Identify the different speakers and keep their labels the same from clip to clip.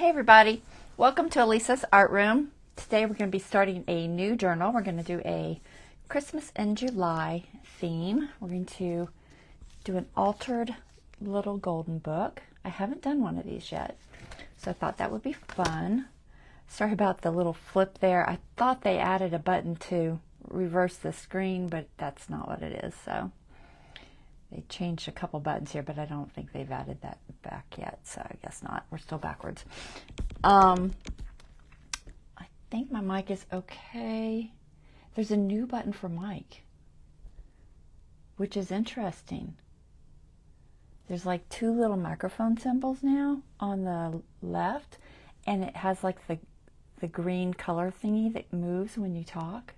Speaker 1: Hey everybody, welcome to Elisa's Art Room. Today we're going to be starting a new journal. We're going to do a Christmas in July theme. We're going to do an altered little golden book. I haven't done one of these yet, so I thought that would be fun. Sorry about the little flip there. I thought they added a button to reverse the screen, but that's not what it is. So they changed a couple buttons here, but I don't think they've added that back yet, so I guess not. We're still backwards. I think my mic is okay. There's a new button for mic, which is interesting. There's like two little microphone symbols now on the left, and it has like the green color thingy that moves when you talk.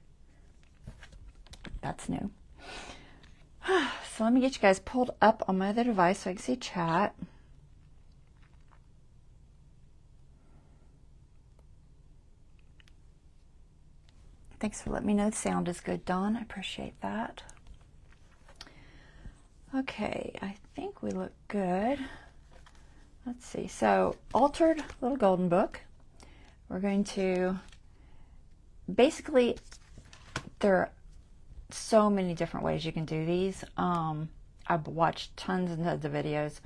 Speaker 1: That's new. So let me get you guys pulled up on my other device so I can see chat. Thanks for letting me know the sound is good, Dawn. I appreciate that. Okay, I think we look good. Let's see. So, altered little golden book. We're going to, basically, there are so many different ways you can do these. I've watched tons and tons of videos.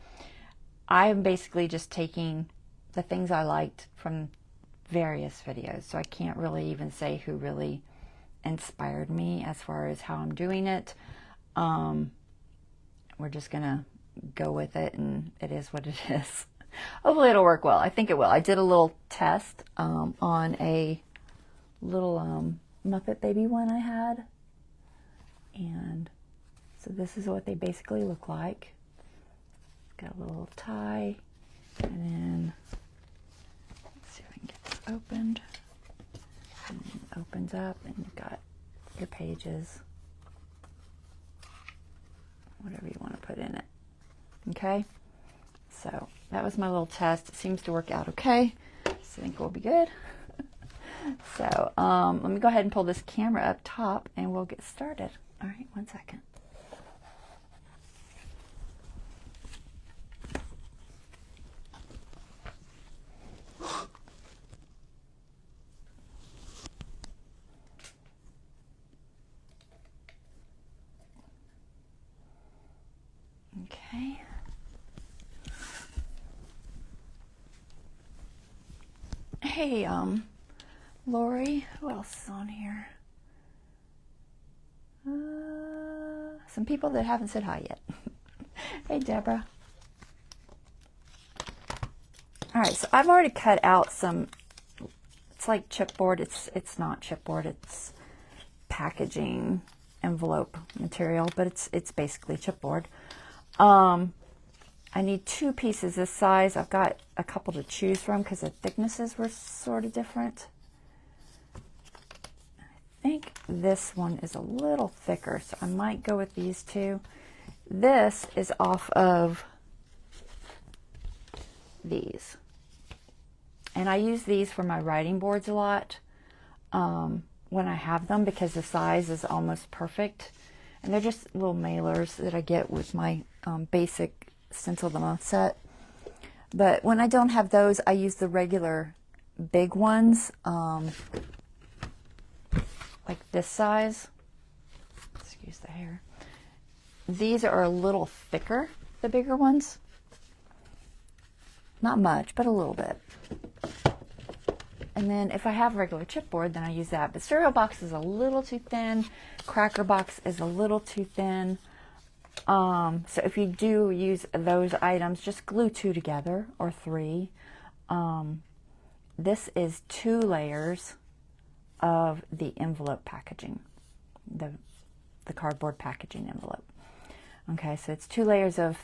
Speaker 1: I'm basically just taking the things I liked from various videos, so I can't really even say who really inspired me as far as how I'm doing it. We're just gonna go with it, and it is what it is. Hopefully it'll work well. I think it will. I did a little test on a little Muppet Baby one I had, and so this is what they basically look like. Got a little tie, and then let's see if I can get this opened. And it opens up, and you've got your pages, whatever you want to put in it. Okay, so that was my little test. It seems to work out okay, so I think we'll be good. So let me go ahead and pull this camera up top, and we'll get started. All right, 1 second. Okay. Hey, Lori, who else is on here? Some people that haven't said hi yet. Hey, Deborah. All right, so I've already cut out some, it's like chipboard. It's not chipboard, it's packaging envelope material, but it's basically chipboard. I need 2 pieces this size. I've got a couple to choose from because the thicknesses were sort of different. I think this one is a little thicker, so I might go with these 2. This is off of these. And I use these for my writing boards a lot when I have them, because the size is almost perfect. And they're just little mailers that I get with my basic stencil of the month set. But when I don't have those, I use the regular big ones, like this size. Excuse the hair. These are a little thicker, the bigger ones. Not much, but a little bit. And then if I have regular chipboard, then I use that. But cereal box is a little too thin. Cracker box is a little too thin. So if you do use those items, just glue 2 together or 3. This is 2 layers of the envelope packaging, the cardboard packaging envelope. Okay, so it's 2 layers of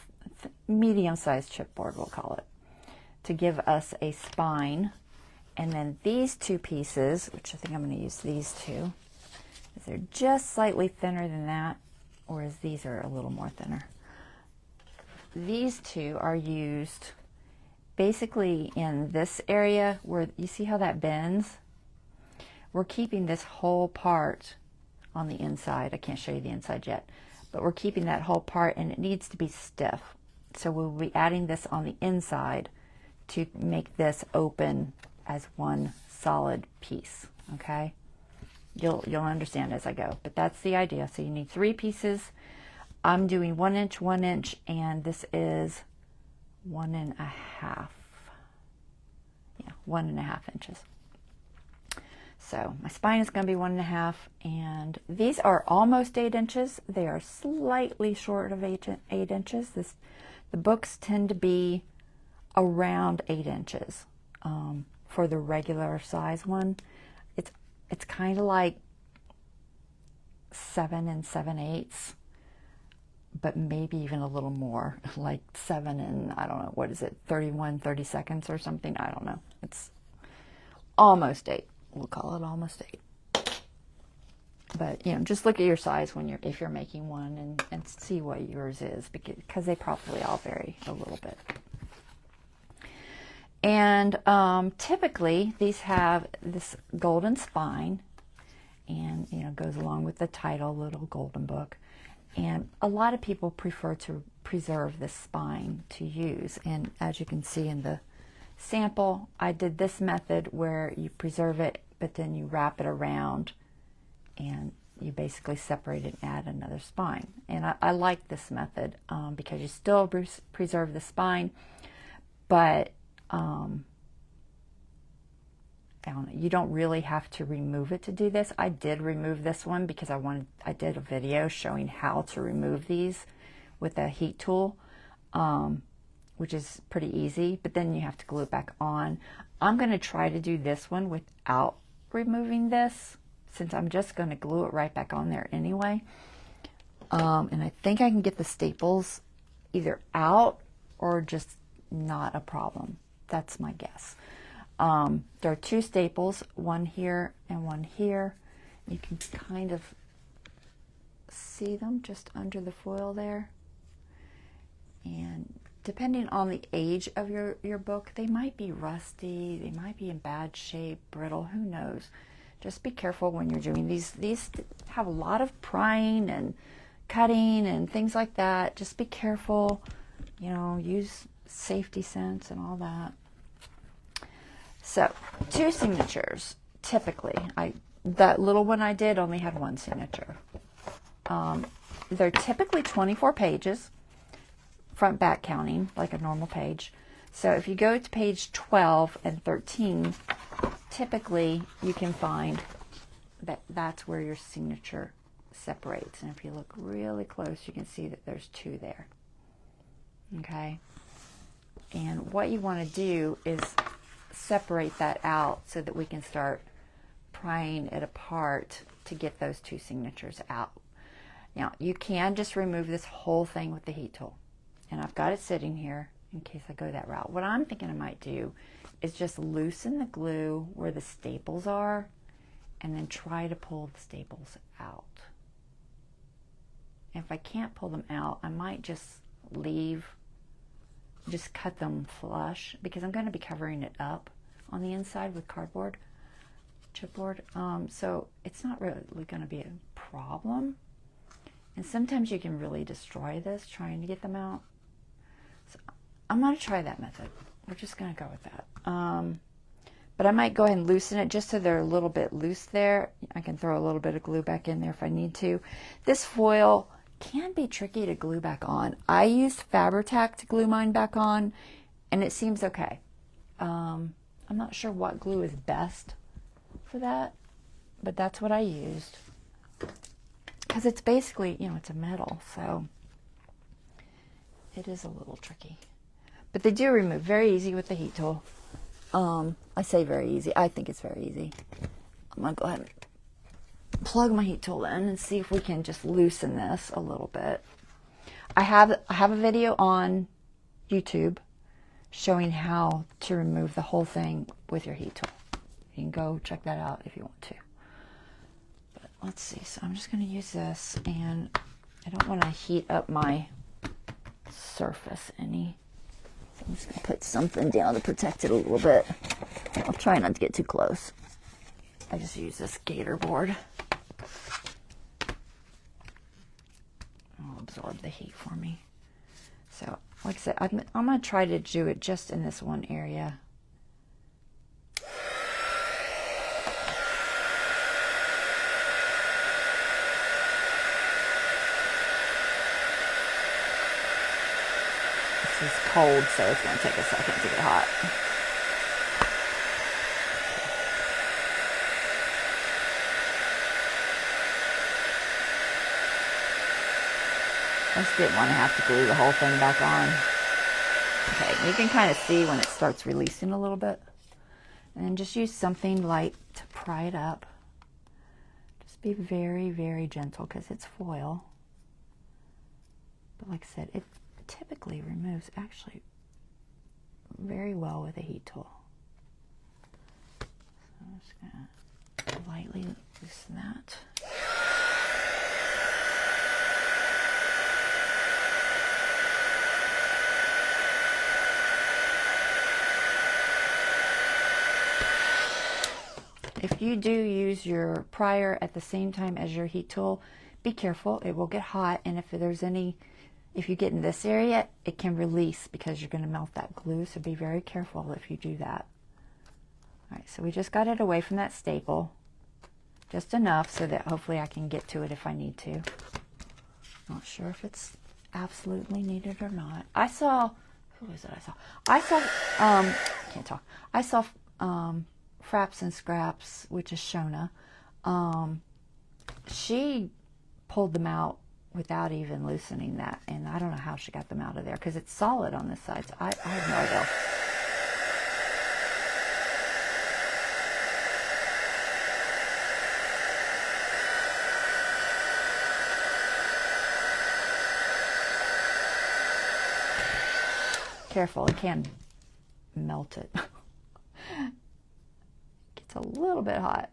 Speaker 1: medium-sized chipboard, we'll call it, to give us a spine. And then these 2 pieces, which I think I'm going to use these 2, because they're just slightly thinner than that, whereas these are a little more thinner. These 2 are used basically in this area where you see how that bends. We're keeping this whole part on the inside. I can't show you the inside yet, but we're keeping that whole part, and it needs to be stiff. So we'll be adding this on the inside to make this open as one solid piece, okay? You'll understand as I go, but that's the idea. So you need 3 pieces. I'm doing 1 inch, 1 inch, and this is 1.5. Yeah, 1.5 inches. So my spine is going to be 1.5, and these are almost 8 inches. They are slightly short of 8 inches. The books tend to be around 8 inches for the regular size one. It's kind of like 7 7/8, but maybe even a little more, like 7 and, I don't know, what is it, 31/32 or something? I don't know. It's almost 8. We'll call it almost 8. But, you know, just look at your size when if you're making one and see what yours is, because they probably all vary a little bit. And typically these have this golden spine, and, you know, goes along with the title, Little Golden Book. And a lot of people prefer to preserve this spine to use. And as you can see in the sample, I did this method where you preserve it, but then you wrap it around and you basically separate it and add another spine. And I like this method because you still preserve the spine, but I don't know, you don't really have to remove it to do this. I did remove this one because I did a video showing how to remove these with a heat tool, which is pretty easy, but then you have to glue it back on. I'm going to try to do this one without removing this, since I'm just going to glue it right back on there anyway. And I think I can get the staples either out or just not a problem. That's my guess. There are 2 staples, one here and one here. You can kind of see them just under the foil there. And depending on the age of your book, they might be rusty, they might be in bad shape, brittle, who knows. Just be careful when you're doing these. These have a lot of prying and cutting and things like that. Just be careful, you know, use safety sense and all that. So 2 signatures, typically. That little one I did only had 1 signature. They're typically 24 pages, front back counting, like a normal page. So if you go to page 12 and 13, typically you can find that that's where your signature separates. And if you look really close, you can see that there's 2 there. Okay? And what you want to do is separate that out so that we can start prying it apart to get those 2 signatures out. Now, you can just remove this whole thing with the heat tool. And I've got it sitting here in case I go that route. What I'm thinking I might do is just loosen the glue where the staples are and then try to pull the staples out. And if I can't pull them out, I might just cut them flush, because I'm going to be covering it up on the inside with cardboard, chipboard. So it's not really going to be a problem. And sometimes you can really destroy this trying to get them out. So I'm going to try that method. We're just going to go with that. But I might go ahead and loosen it just so they're a little bit loose there. I can throw a little bit of glue back in there if I need to. This foil can be tricky to glue back on. I used Fabri-Tac to glue mine back on, and it seems okay. I'm not sure what glue is best for that, but that's what I used. Because it's basically, you know, it's a metal, so it is a little tricky. But they do remove very easy with the heat tool. I say very easy. I think it's very easy. I'm going to go ahead and plug my heat tool in and see if we can just loosen this a little bit. I have a video on YouTube showing how to remove the whole thing with your heat tool. You can go check that out if you want to. But let's see. So I'm just going to use this, and I don't want to heat up my surface any. So I'm just going to put something down to protect it a little bit. I'll try not to get too close. I just use this gator board. It'll absorb the heat for me. So like I said, I'm going to try to do it just in this one area. This is cold, so it's going to take a second to get hot. I just didn't want to have to glue the whole thing back on. Okay, you can kind of see when it starts releasing a little bit. And then just use something light to pry it up. Just be very, very gentle because it's foil. But like I said, it typically removes actually very well with a heat tool. So I'm just going to lightly loosen that. If you do use your prier at the same time as your heat tool, be careful, it will get hot, and if you get in this area, it can release because you're going to melt that glue, so be very careful if you do that. Alright, so we just got it away from that staple, just enough so that hopefully I can get to it if I need to. Not sure if it's absolutely needed or not. I saw, who was it I saw? I saw Fraps and Scraps, which is Shona. She pulled them out without even loosening that, and I don't know how she got them out of there because it's solid on this side, so I have no idea. Careful, it can melt it. Gets a little bit hot.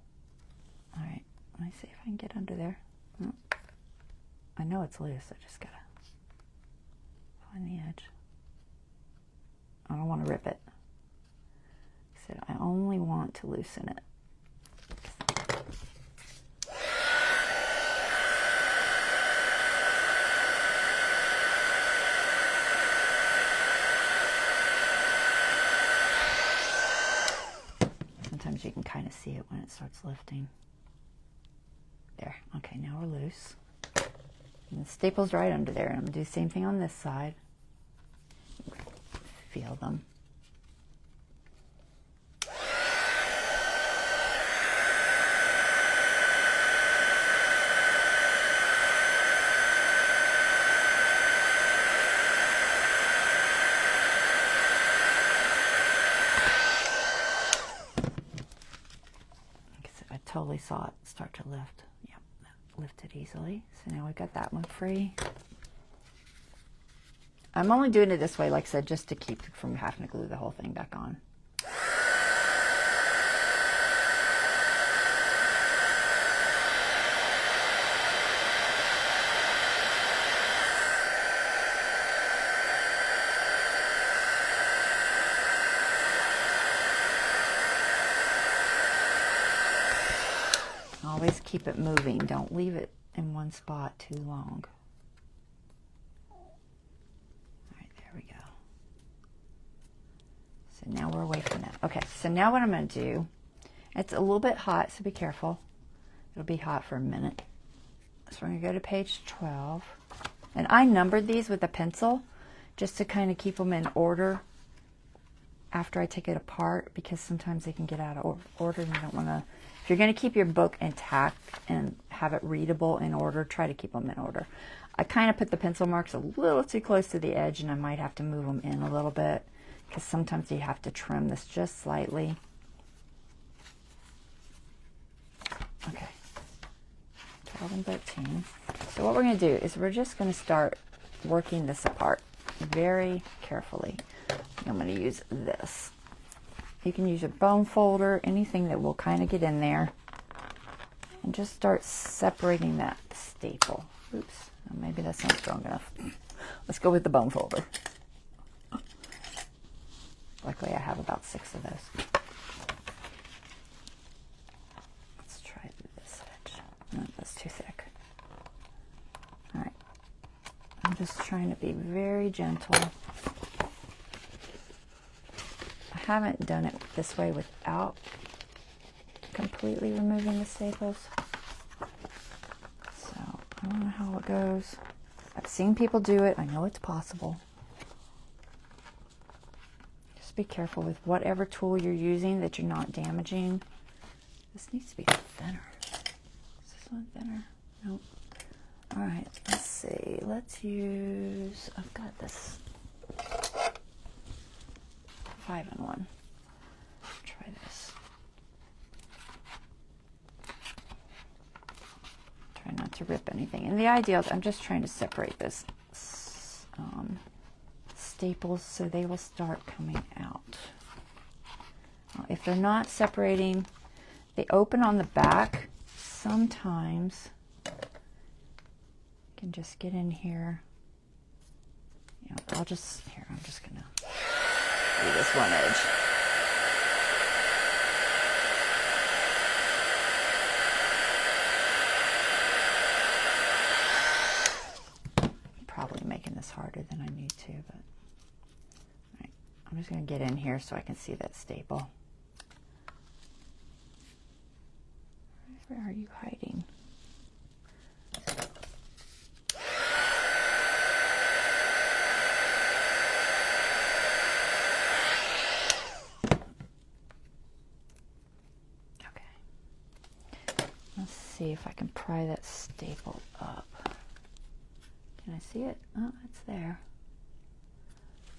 Speaker 1: All right, let me see if I can get under there. Oh, I know it's loose, I just gotta find the edge. I don't want to rip it. Like I said, I only want to loosen it. Sometimes you can kind of see it when it starts lifting. There. Okay, now we're loose. And the staple's right under there. And I'm going to do the same thing on this side. Feel them. I totally saw it start to lift. Yep, that lifted easily. So now we've got that one free. I'm only doing it this way, like I said, just to keep from having to glue the whole thing back on. Always keep it moving. Don't leave it in one spot too long. All right, there we go. So now we're away from that. Okay, so now what I'm going to do, it's a little bit hot, so be careful. It'll be hot for a minute. So we're going to go to page 12. And I numbered these with a pencil just to kind of keep them in order after I take it apart, because sometimes they can get out of order and you don't want to. If you're going to keep your book intact and have it readable in order, try to keep them in order. I kind of put the pencil marks a little too close to the edge, and I might have to move them in a little bit because sometimes you have to trim this just slightly. Okay, 12 and 13. So what we're going to do is we're just going to start working this apart very carefully. I'm going to use this. You can use a bone folder, anything that will kind of get in there, and just start separating that staple. Oops, maybe that's not strong enough. Let's go with the bone folder. Luckily I have about 6 of those. Let's try this edge. No, that's too thick. Alright, I'm just trying to be very gentle. I haven't done it this way without completely removing the staples. So I don't know how it goes. I've seen people do it. I know it's possible. Just be careful with whatever tool you're using that you're not damaging. This needs to be thinner. Is this one thinner? Nope. All right, let's see. Let's use, I've got this 5-in-1. Try this. Try not to rip anything. And the idea is I'm just trying to separate this staples so they will start coming out. If they're not separating, they open on the back. Sometimes you can just get in here. You know, I'm just gonna do this one edge. Probably making this harder than I need to, but all right, I'm just gonna get in here so I can see that staple. Where are you hiding? Let's see if I can pry that staple up. Can I see it? Oh, it's there.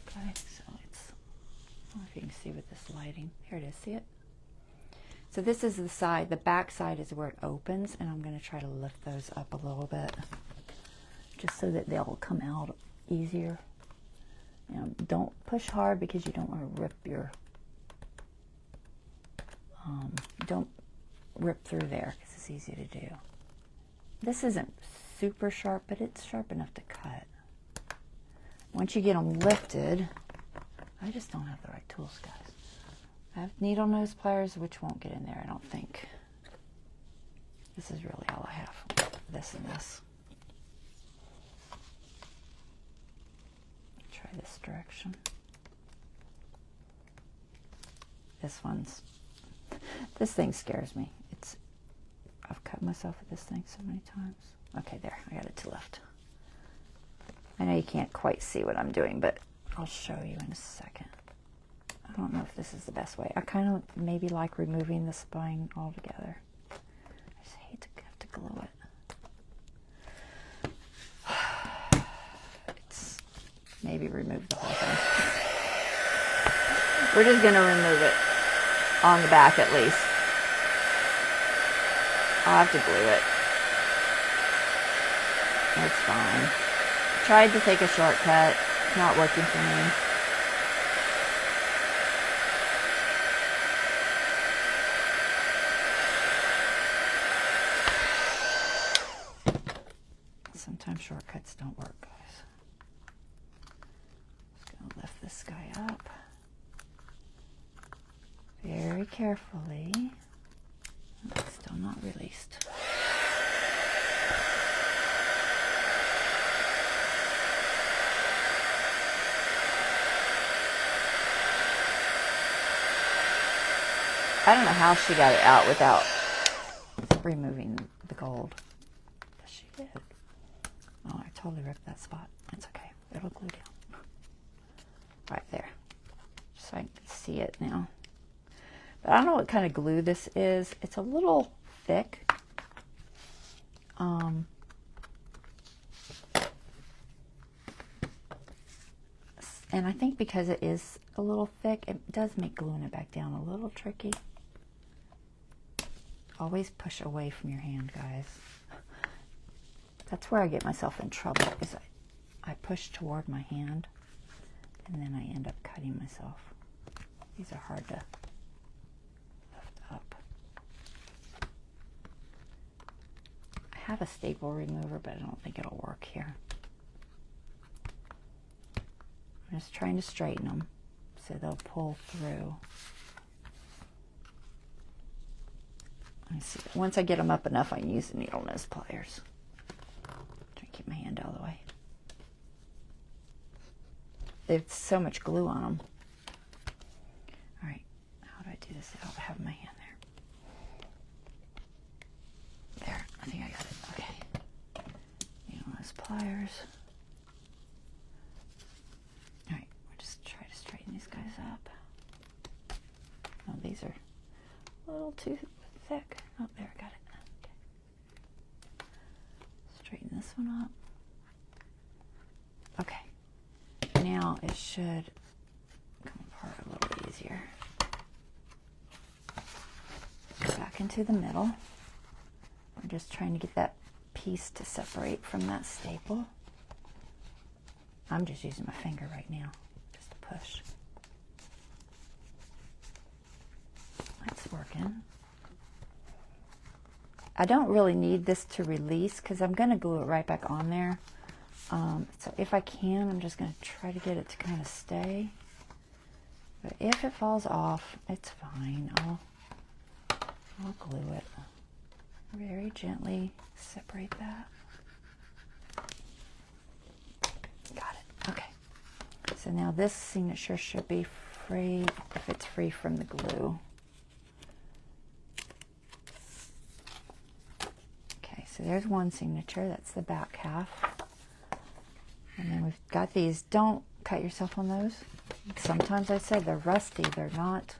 Speaker 1: Okay, so it's, I don't know if you can see with this lighting. Here it is, see it? So this is the side, the back side is where it opens, and I'm going to try to lift those up a little bit, just so that they'll come out easier. You know, don't push hard because you don't want to rip your, don't rip through there because it's easy to do. This isn't super sharp, but it's sharp enough to cut. Once you get them lifted, I just don't have the right tools, guys. I have needle nose pliers, which won't get in there, I don't think. This is really all I have. This and this. Try this direction. This thing scares me. I've cut myself with this thing so many times. Okay, there, I got it to left. I know you can't quite see what I'm doing, but I'll show you in a second. I don't know if this is the best way. I kind of maybe like removing the spine altogether. I just hate to have to glue it. It's maybe remove the whole thing. We're just going to remove it on the back at least. I'll have to glue it. It's fine. Tried to take a shortcut. Not working for me. Sometimes shortcuts don't work, guys. Just gonna lift this guy up very carefully. It's still not released. I don't know how she got it out without removing the gold. But she did. Oh, I totally ripped that spot. It's okay. It'll glue down. Right there. Just so I can see it now. But I don't know what kind of glue this is. It's a little thick. And I think because it is a little thick, it does make gluing it back down a little tricky. Always push away from your hand, guys. That's where I get myself in trouble, is I push toward my hand, and then I end up cutting myself. These are hard to lift up. I have a staple remover, but I don't think it'll work here. I'm just trying to straighten them so they'll pull through. Let me see. Once I get them up enough, I can use the needle nose pliers. Try to keep my hand out of the way. it's so much glue on them. All right, how do I do this without having my hand there? There, I think I got it. Okay. Those pliers. All right, we'll just try to straighten these guys up. Oh, these are a little too thick. Oh, there, I got it. Okay. Straighten this one up. Okay. Now it should come apart a little easier. Back into the middle. We're just trying to get that piece to separate from that staple. I'm just using my finger right now, just to push. That's working. I don't really need this to release because I'm going to glue it right back on there. So if I can, I'm just going to try to get it to kind of stay. But if it falls off, it's fine. I'll glue it. Very gently separate that. Got it. Okay. So now this signature should be free, if it's free from the glue. Okay, so there's one signature. That's the back half. And then we've got these. Don't cut yourself on those. Sometimes I said they're rusty. They're not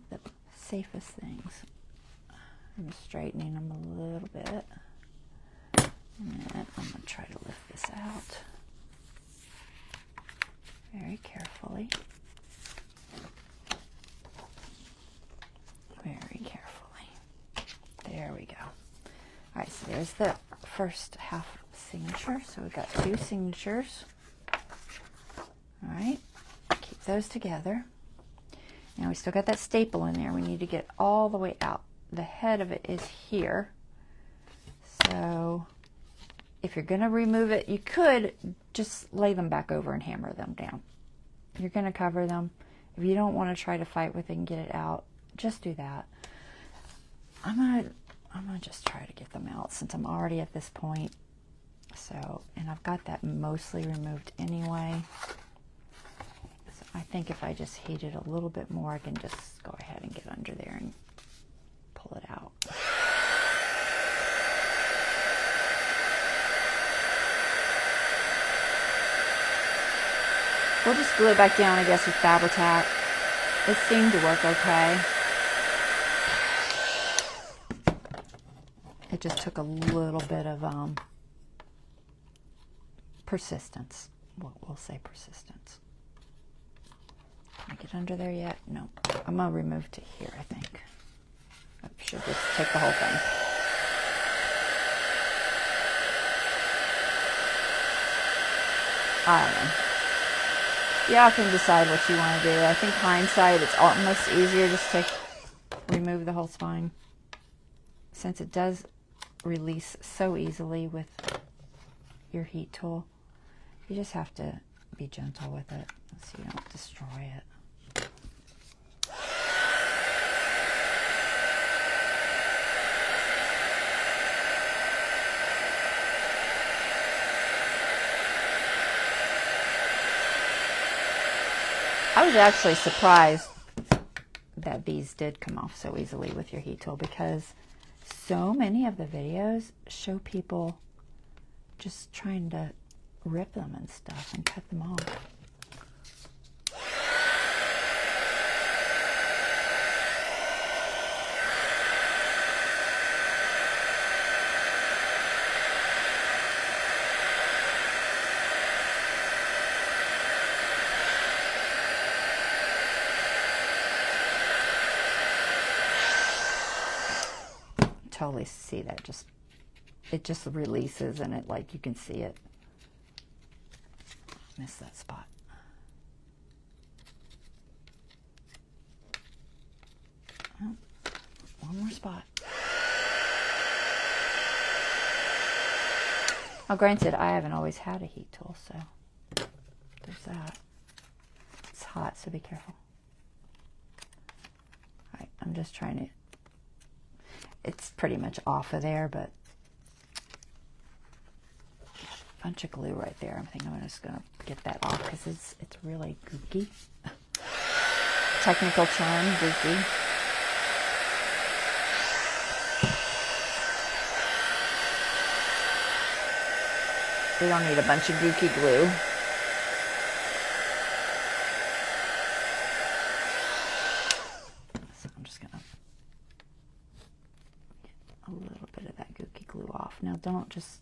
Speaker 1: the safest things. I'm straightening them a little bit. And then I'm going to try to lift this out very carefully. Very carefully. There we go. All right, so there's the first half signature. So we've got two signatures. All right, keep those together. Now we still got that staple in there. We need to get all the way out. The head of it is here. So if you're going to remove it, you could just lay them back over and hammer them down. You're going to cover them. If you don't want to try to fight with it and get it out, just do that. I'm gonna just try to get them out since I'm already at this point. So, and I've got that mostly removed anyway. So I think if I just heat it a little bit more, I can just go ahead and get under there and pull it out. We'll just glue it back down, I guess, with Fabri-Tac. It seemed to work okay. It just took a little bit of persistence. We'll say persistence. Can I get under there yet? No. I'm going to remove to here, I think. I should just take the whole thing. I don't know. Y'all can decide what you want to do. I think hindsight, it's almost easier just to remove the whole spine. Since it does release so easily with your heat tool, you just have to be gentle with it so you don't destroy it. I was actually surprised that these did come off so easily with your heat tool, because so many of the videos show people just trying to rip them and stuff and cut them off. Totally see that, it just releases, and it, like, you can see it. Missed that spot. Oh, one more spot. Now, granted, I haven't always had a heat tool, so there's that. It's hot, so be careful. All right, I'm just trying to, it's pretty much off of there, but if bunch of glue right there. I think I'm just going to get that off because it's really gooky. Technical term, gooky. We don't need a bunch of gooky glue. So I'm just going to get a little bit of that gooky glue off. Now don't just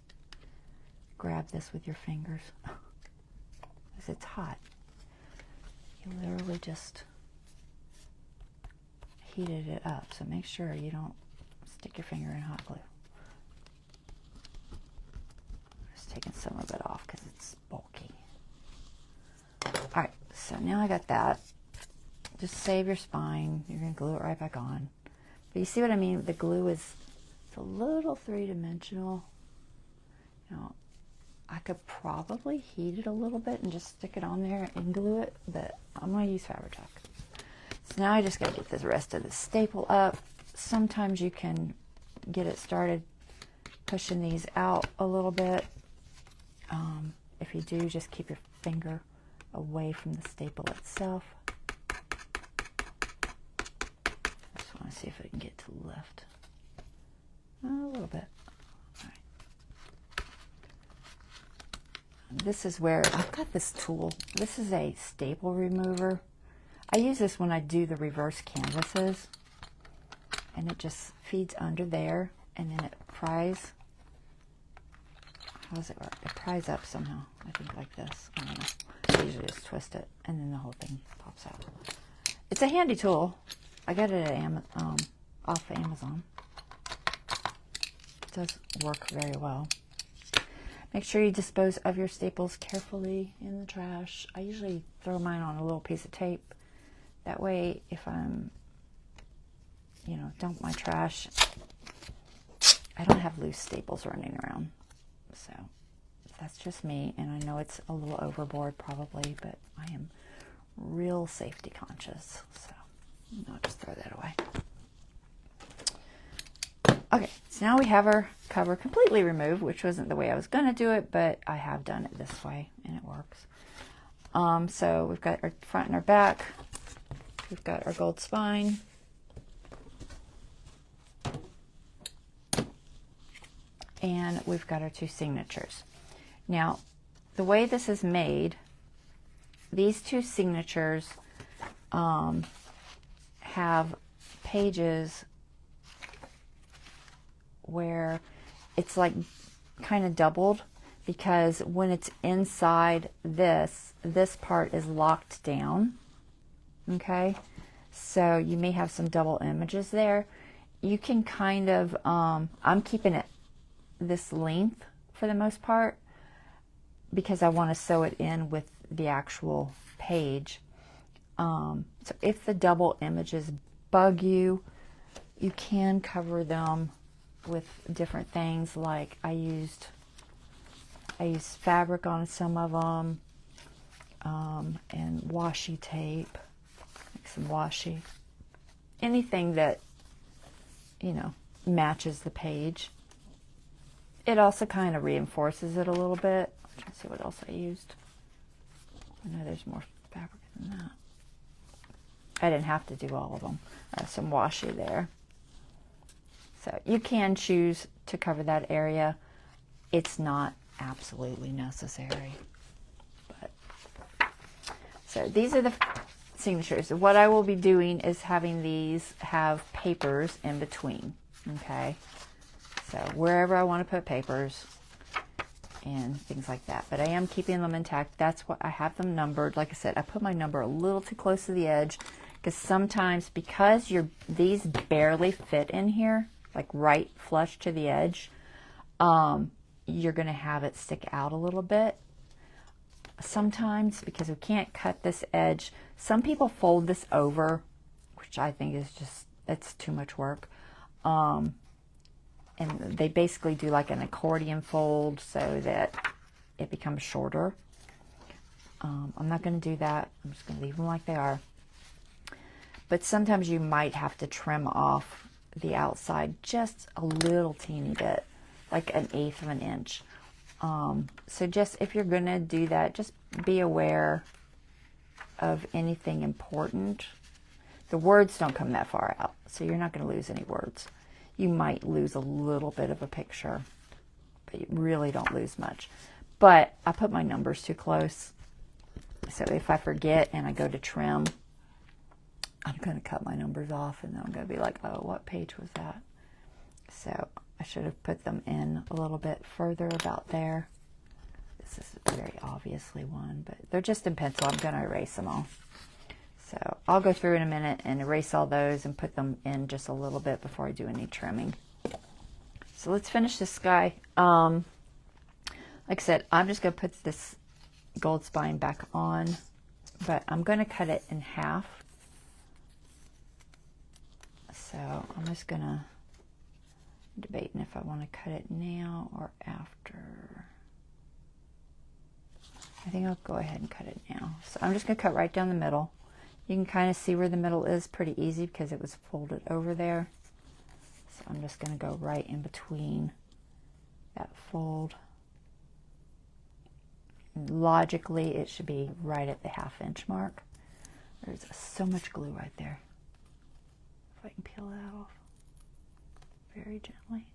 Speaker 1: grab this with your fingers because it's hot. You literally just heated it up, so make sure you don't stick your finger in hot glue. Just taking some of it off because it's bulky. Alright, so now I got that. Just save your spine. You're going to glue it right back on. But you see what I mean? The glue is it's a little three-dimensional. You know, I could probably heat it a little bit and just stick it on there and glue it, but I'm going to use Fabri-Tac. So now I just got to get the rest of the staple up. Sometimes you can get it started pushing these out a little bit. If you do, just keep your finger away from the staple itself. I just want to see if I can get to lift. A little bit. All right. This is where I've got this tool. This is a staple remover. I use this when I do the reverse canvases, and it just feeds under there, and then it pries. How does it work? It pries up somehow, I think, like this. I don't know. I usually just twist it, and then the whole thing pops out. It's a handy tool. I got it at off Amazon. It does work very well. Make sure you dispose of your staples carefully in the trash. I usually throw mine on a little piece of tape. That way, if I'm, dump my trash, I don't have loose staples running around. So that's just me, and I know it's a little overboard probably, but I am real safety conscious. So I'll just throw that away. Okay, so now we have our cover completely removed, which wasn't the way I was going to do it, but I have done it this way, and it works. So we've got our front and our back. We've got our gold spine. And we've got our two signatures. Now, the way this is made, these two signatures have pages where it's like kind of doubled, because when it's inside this part is locked down. Okay, so you may have some double images there. You can kind of, I'm keeping it this length for the most part because I want to sew it in with the actual page. So if the double images bug you, you can cover them with different things. Like I used fabric on some of them, and washi tape, like some washi, anything that matches the page. It also kind of reinforces it a little bit. I'm trying to see what else I used. I know there's more fabric than that. I didn't have to do all of them. Some washi there. So you can choose to cover that area. It's not absolutely necessary. But so these are the signatures. What I will be doing is having these have papers in between. Okay. So wherever I want to put papers and things like that. But I am keeping them intact. That's what I have them numbered. Like I said, I put my number a little too close to the edge because sometimes, because these barely fit in here, like right flush to the edge, you're going to have it stick out a little bit. Sometimes, because we can't cut this edge, some people fold this over, which I think is just, it's too much work. And they basically do like an accordion fold so that it becomes shorter. I'm not going to do that. I'm just going to leave them like they are. But sometimes you might have to trim off the outside just a little teeny bit, like 1/8 of an inch. So just, if you're going to do that, just be aware of anything important. The words don't come that far out, so you're not going to lose any words. You might lose a little bit of a picture, but you really don't lose much. But I put my numbers too close, so if I forget and I go to trim, I'm going to cut my numbers off, and then I'm going to be like, oh, what page was that? So I should have put them in a little bit further about there. This is very obviously one, but they're just in pencil. I'm going to erase them all. So I'll go through in a minute and erase all those and put them in just a little bit before I do any trimming. So let's finish this guy. Like I said, I'm just going to put this gold spine back on, but I'm going to cut it in half. So I'm just going to debating if I want to cut it now or after. I think I'll go ahead and cut it now. So I'm just going to cut right down the middle. You can kind of see where the middle is pretty easy because it was folded over there. So I'm just going to go right in between that fold. And logically, it should be right at the 1/2 inch mark. There's so much glue right there. If I can peel that off very gently.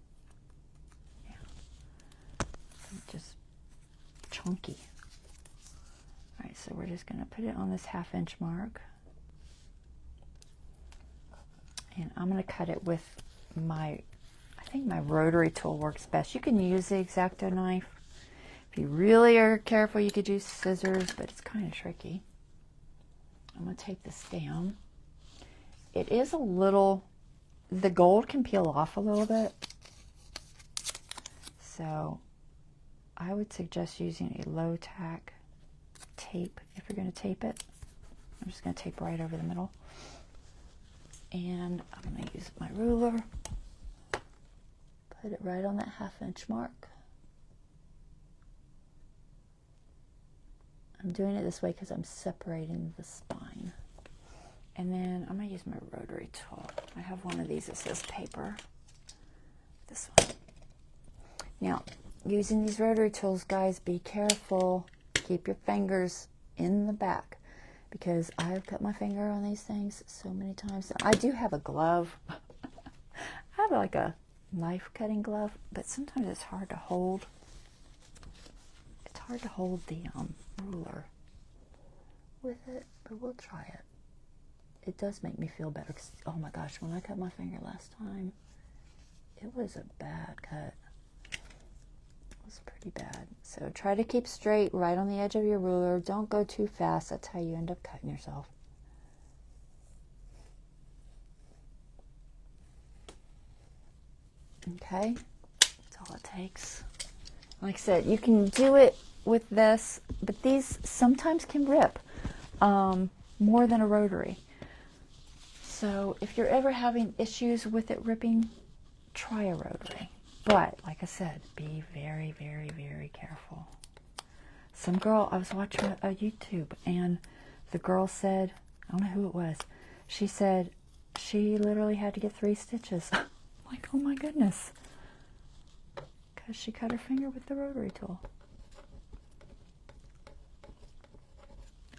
Speaker 1: Yeah. Just chunky. All right, so we're just going to put it on this 1/2 inch mark. And I'm going to cut it with I think my rotary tool works best. You can use the X-Acto knife. If you really are careful, you could use scissors, but it's kind of tricky. I'm going to take this down. It is a little, the gold can peel off a little bit. So I would suggest using a low tack tape if you're going to tape it. I'm just going to tape right over the middle. And I'm going to use my ruler, put it right on that 1/2 inch mark. I'm doing it this way because I'm separating the spine. And then I'm going to use my rotary tool. I have one of these that says paper. This one. Now, using these rotary tools, guys, be careful. Keep your fingers in the back, because I've cut my finger on these things so many times. I do have a glove. I have like a knife cutting glove, but sometimes it's hard to hold. It's hard to hold the ruler with it, but we'll try it. It does make me feel better, because, oh my gosh, when I cut my finger last time, it was a bad cut. It was pretty bad. So try to keep straight right on the edge of your ruler. Don't go too fast. That's how you end up cutting yourself. Okay, that's all it takes. Like I said, you can do it with this, but these sometimes can rip more than a rotary. So if you're ever having issues with it ripping, try a rotary. But like I said, be very, very, very careful. Some girl, I was watching a YouTube, and the girl said, I don't know who it was, she said she literally had to get 3 stitches. Like, oh my goodness. Because she cut her finger with the rotary tool.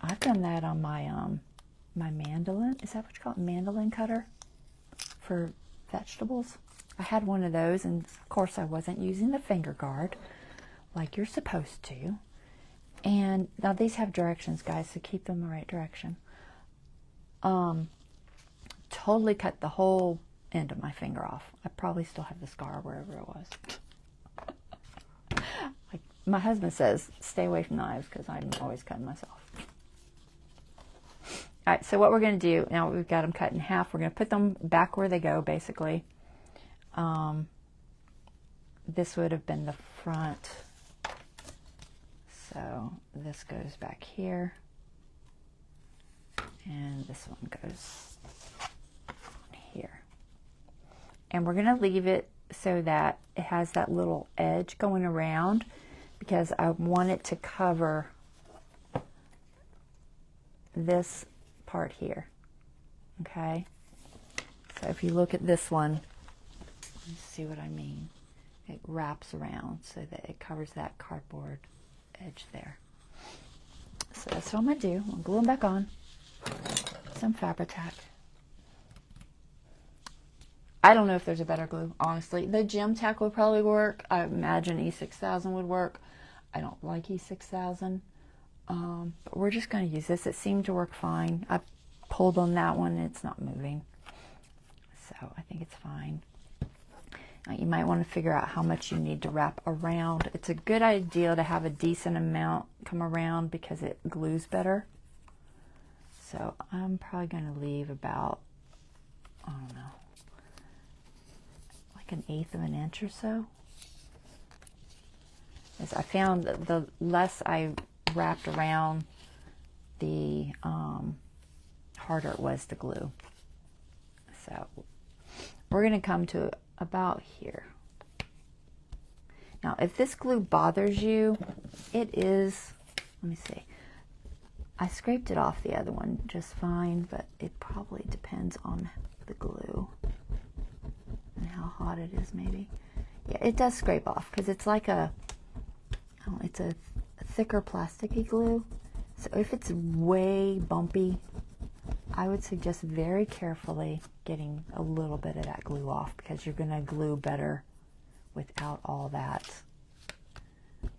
Speaker 1: I've done that on my my mandolin. Is that what you call it? Mandolin cutter for vegetables. I had one of those, and of course I wasn't using the finger guard like you're supposed to. And now these have directions, guys, so keep them the right direction. Totally cut the whole end of my finger off. I probably still have the scar wherever it was. Like my husband says, stay away from knives, because I'm always cutting myself. All right, so what we're going to do, now we've got them cut in half, we're going to put them back where they go, basically. This would have been the front. So this goes back here. And this one goes here. And we're going to leave it so that it has that little edge going around, because I want it to cover this part here. Okay, so if you look at this one, you see what I mean. it wraps around so that it covers that cardboard edge there. So that's what I'm going to do. I'm going to glue them back on. Some Fabri-Tac. I don't know if there's a better glue, honestly. The Gem Tack would probably work. I imagine E6000 would work. I don't like E6000. But we're just going to use this. It seemed to work fine. I pulled on that one and it's not moving. So I think it's fine. You might want to figure out how much you need to wrap around. It's a good idea to have a decent amount come around because it glues better. So I'm probably going to leave about, I don't know, like 1/8 of an inch or so. As I found that the less I wrapped around, the harder it was to glue. So we're going to come to about here. Now, if this glue bothers you, it is, let me see, I scraped it off the other one just fine, but it probably depends on the glue and how hot it is maybe. Yeah, it does scrape off because it's like a, oh, it's a thicker plasticky glue. So if it's way bumpy, I would suggest very carefully getting a little bit of that glue off because you're going to glue better without all that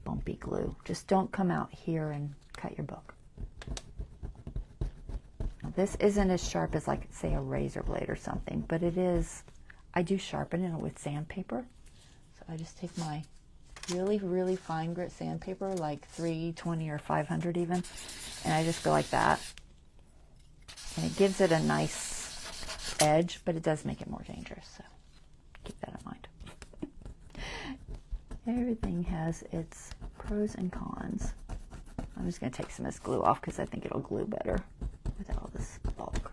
Speaker 1: bumpy glue. Just don't come out here and cut your book. Now, this isn't as sharp as, like, say, a razor blade or something, but it is, I do sharpen it with sandpaper. So I just take my really, really fine grit sandpaper, like 320 or 500 even, and I just go like that. And it gives it a nice edge, but it does make it more dangerous, so keep that in mind. Everything has its pros and cons. I'm just going to take some of this glue off because I think it'll glue better without all this bulk.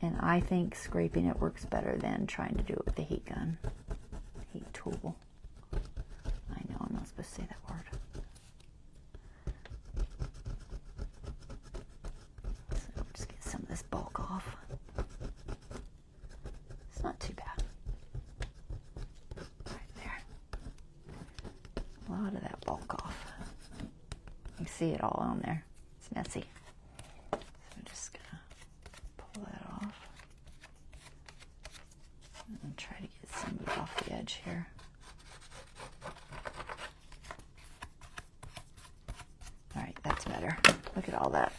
Speaker 1: And I think scraping it works better than trying to do it with the heat gun. Heat tool. I know I'm not supposed to say that word. Some of this bulk off. It's not too bad. Right there. A lot of that bulk off. You can see it all on there. It's messy. So I'm just gonna pull that off. And try to get some of it off the edge here. Alright, that's better. Look at all that.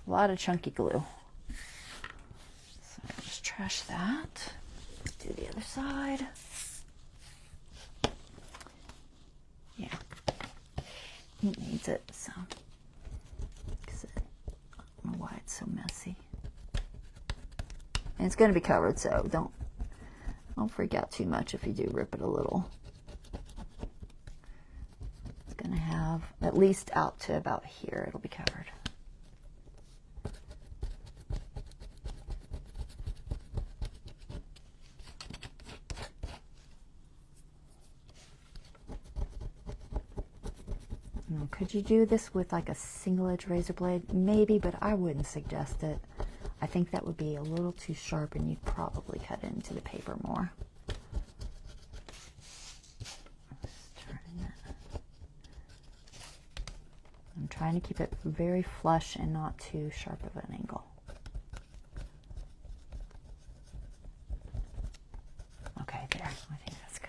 Speaker 1: A lot of chunky glue. So I'll just trash that. Do the other side. Yeah, it needs it. So, because I don't know why it's so messy. And it's going to be covered, so don't freak out too much if you do rip it a little. It's going to have at least out to about here. It'll be covered. Could you do this with like a single edge razor blade? Maybe, but I wouldn't suggest it. I think that would be a little too sharp and you'd probably cut into the paper more. I'm trying to keep it very flush and not too sharp of an angle. Okay, there. I think that's good.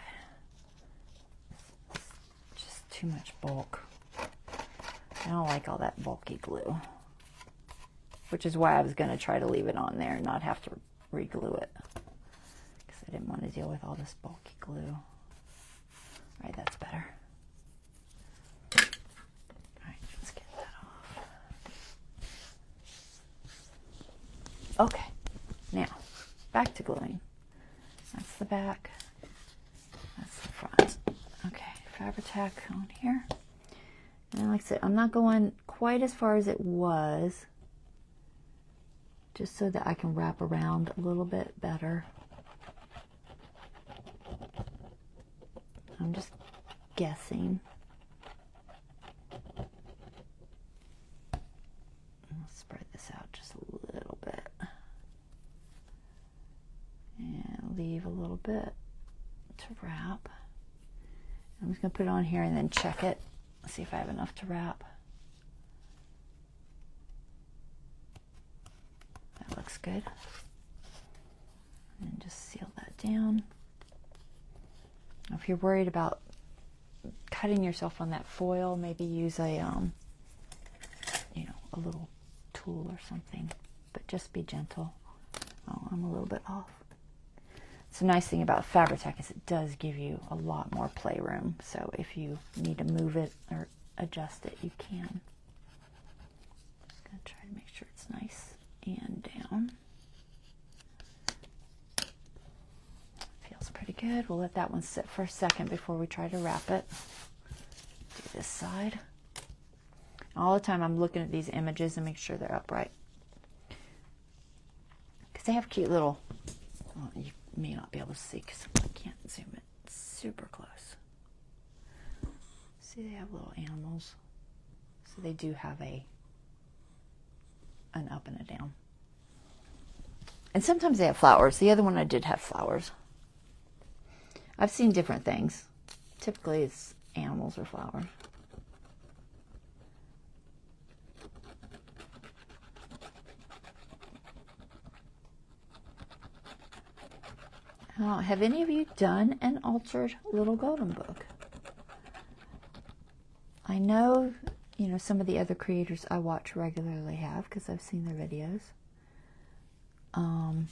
Speaker 1: Just too much bulk. I don't like all that bulky glue, which is why I was going to try to leave it on there and not have to re-glue it because I didn't want to deal with all this bulky glue. All right, that's better. All right, let's get that off. Okay, now back to gluing. That's the back, that's the front. Okay, Fabri-Tac on here. And like I said, I'm not going quite as far as it was, just so that I can wrap around a little bit better. I'm just guessing. I'll spread this out just a little bit. bit to wrap. I'm just going to put it on here and then check it. Let's see if I have enough to wrap. That looks good. And just seal that down. If you're worried about cutting yourself on that foil, maybe use a, you know, a little tool or something, but just be gentle. Oh, I'm a little bit off. It's a nice thing about Fabri-Tac is it does give you a lot more playroom. So if you need to move it or adjust it, you can. Just gonna try to make sure it's nice and down. Feels pretty good. We'll let that one sit for a second before we try to wrap it. Do this side. All the time I'm looking at these images and make sure they're upright. Because they have cute little, well, you may not be able to see because I can't zoom it super close. See, they have little animals. So they do have an up and a down. And sometimes they have flowers. The other one I did have flowers. I've seen different things. Typically it's animals or flowers. Have any of you done an altered little golden book? I know, you know, some of the other creators I watch regularly have because I've seen their videos. I've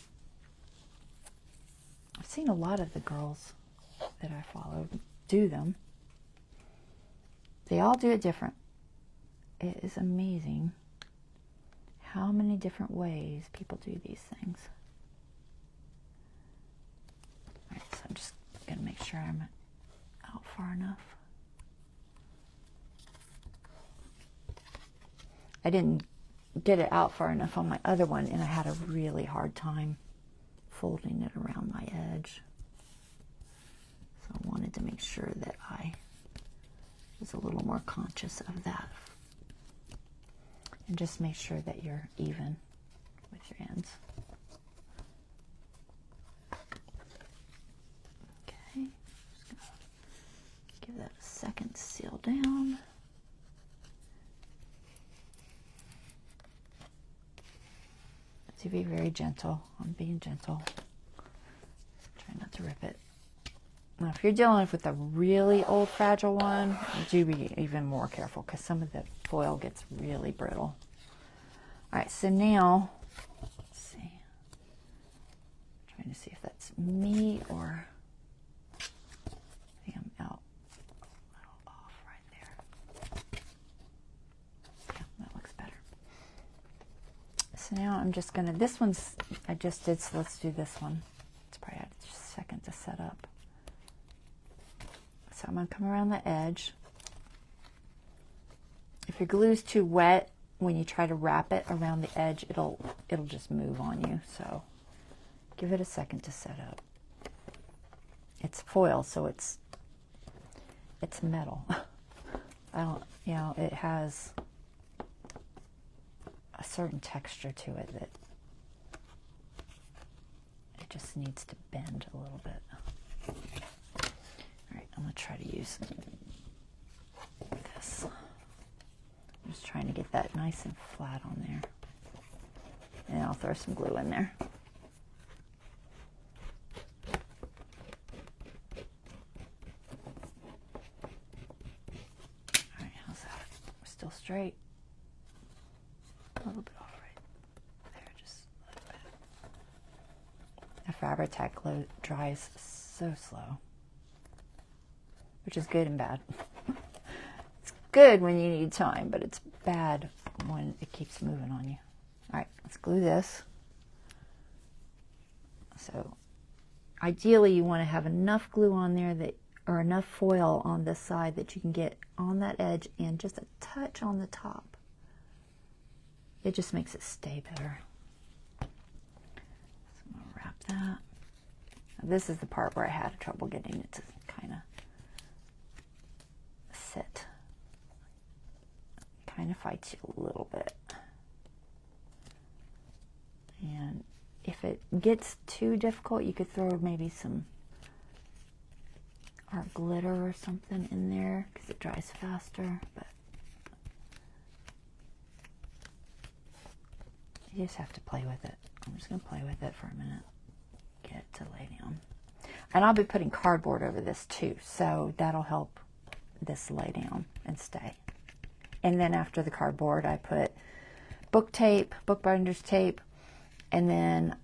Speaker 1: seen a lot of the girls that I follow do them. They all do it different. It is amazing how many different ways people do these things. All right, so I'm just going to make sure I'm out far enough. I didn't get it out far enough on my other one, and I had a really hard time folding it around my edge. So I wanted to make sure that I was a little more conscious of that. And just make sure that you're even with your ends. Okay, just gonna give that a second to seal down. To be very gentle. I'm being gentle. Try not to rip it. Now, if you're dealing with a really old fragile one, do be even more careful because some of the foil gets really brittle. All right, so now, let's see. I'm trying to see if that's me or I think I'm out a little off right there. Yeah, that looks better. So now I'm just gonna, this one's, I just did, so let's do this one. It's probably had a second to set up. So I'm gonna come around the edge. If your glue is too wet, when you try to wrap it around the edge, it'll just move on you. So give it a second to set up. It's foil, so it's metal. I don't, you know, it has a certain texture to it that it just needs to bend a little bit. All right, I'm gonna try to use this. I'm just trying to get that nice and flat on there. And I'll throw some glue in there. All right, how's that? We're still straight. A little bit off right there, just a little bit. The Fabri-Tac glue dries so slow, which is good and bad. It's good when you need time, but it's bad when it keeps moving on you. All right, let's glue this. So ideally you want to have enough glue on there that, or enough foil on this side that you can get on that edge and just a touch on the top. It just makes it stay better. So I'm going to wrap that. Now this is the part where I had trouble getting it to kind of sit. Kind of fights you a little bit. And if it gets too difficult, you could throw maybe some our glitter or something in there because it dries faster, but you just have to play with it. I'm just going to play with it for a minute, get it to lay down. And I'll be putting cardboard over this too, so that'll help this lay down and stay. And then after the cardboard, I put book tape, bookbinder's tape, and then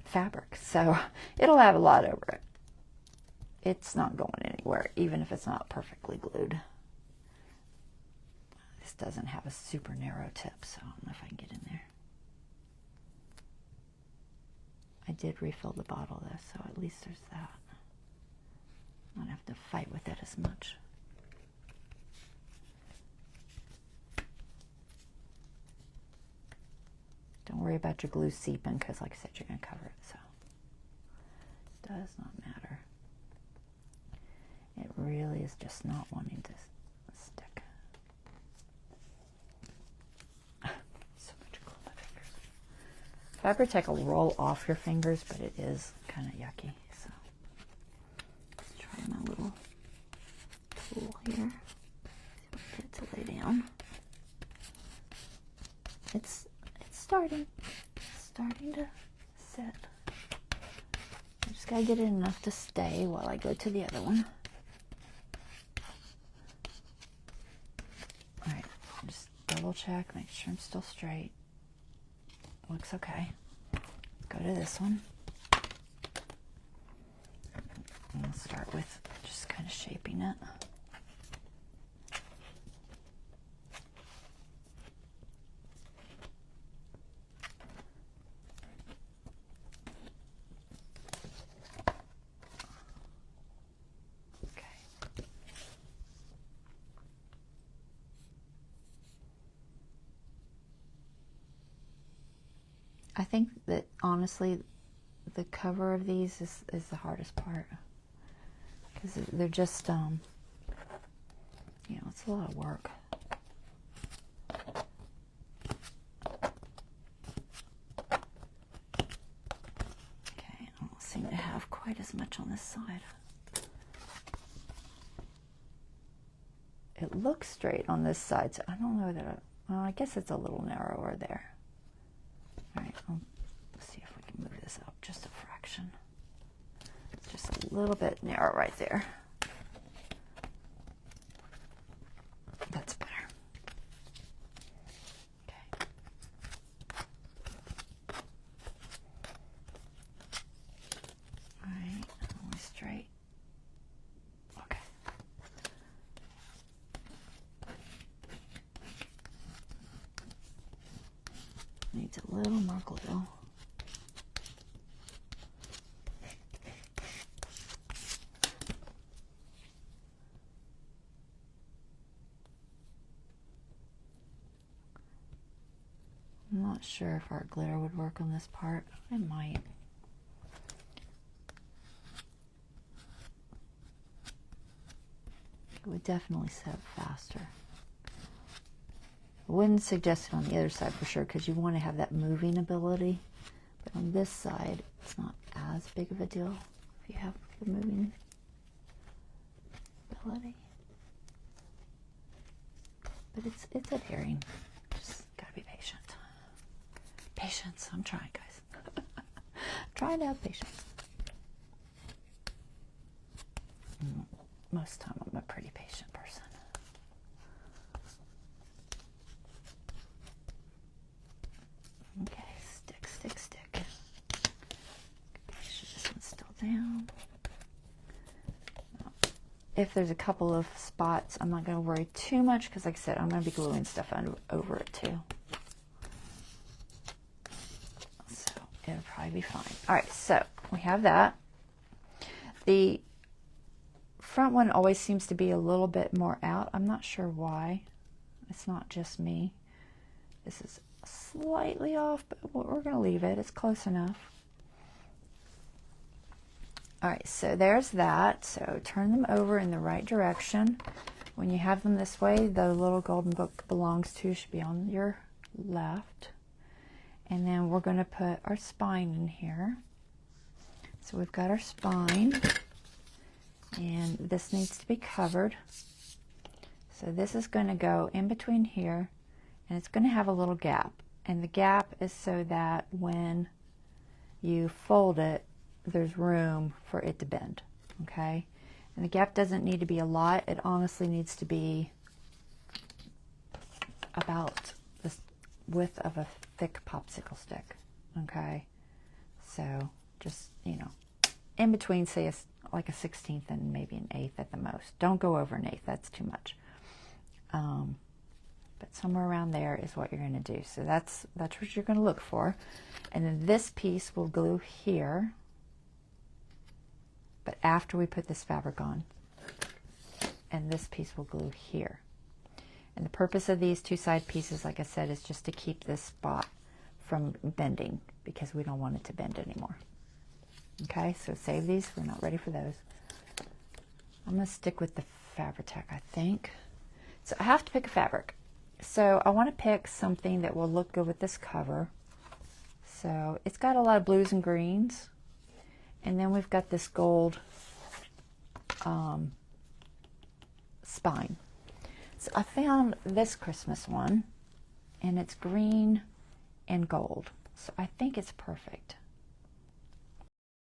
Speaker 1: fabric. So it'll have a lot over it. It's not going anywhere, even if it's not perfectly glued. This doesn't have a super narrow tip, so I don't know if I can get in there. I did refill the bottle though, so at least there's that. I don't have to fight with it as much. Don't worry about your glue seeping because, like I said, you're going to cover it, so it does not matter. It really is just not wanting to stick. So much glue on my fingers. Fabri-Tac will roll off your fingers, but it is kind of yucky. So let's try my little tool here. See if I can get it to lay down. It's starting to set. I just gotta get it enough to stay while I go to the other one. All right, just double check, make sure I'm still straight. Looks okay. Go to this one. And I'll start with just kind of shaping it. I think that honestly the cover of these is the hardest part because they're just you know, it's a lot of work. Okay, I don't seem to have quite as much on this side. It looks straight on this side, so I don't know that well, I guess it's a little narrower there. All right, let's see if we can move this up just a fraction. It's just a little bit narrow right there. That's better. Okay. All right, only straight. Okay. Needs a little more glue. I'm not sure if our glitter would work on this part. It might. It would definitely set up faster. I wouldn't suggest it on the other side for sure because you want to have that moving ability. But on this side, it's not as big of a deal if you have the moving ability. But it's adhering. Just gotta be patient. Patience. I'm trying, guys. Trying to have patience. Most of the time, I'm a pretty patient person. Okay, stick, stick, stick. Make sure this one's still down. If there's a couple of spots, I'm not going to worry too much because, like I said, I'm going to be gluing stuff over it too. So it'll probably be fine. All right, so we have that. The front one always seems to be a little bit more out. I'm not sure why. It's not just me. This is slightly off, but we're going to leave it. It's close enough. All right, so there's that. So turn them over in the right direction. When you have them this way, the little golden book belongs to should be on your left. And then we're going to put our spine in here. So we've got our spine, and this needs to be covered. So this is going to go in between here, and it's going to have a little gap. And the gap is so that when you fold it, there's room for it to bend, okay? And the gap doesn't need to be a lot. It honestly needs to be about the width of a thick popsicle stick, okay? So just, you know, in between, say, like a 1/16 and maybe an 1/8 at the most. Don't go over an 1/8, that's too much. But somewhere around there is what you're going to do. So that's what you're going to look for. And then this piece will glue here, but after we put this fabric on. And this piece will glue here. And the purpose of these two side pieces, like I said, is just to keep this spot from bending, because we don't want it to bend anymore. Okay, so save these. We're not ready for those. I'm going to stick with the Fabri-Tac, I think. So I have to pick a fabric. So I want to pick something that will look good with this cover. So it's got a lot of blues and greens. And then we've got this gold spine. So I found this Christmas one, and it's green and gold. So I think it's perfect.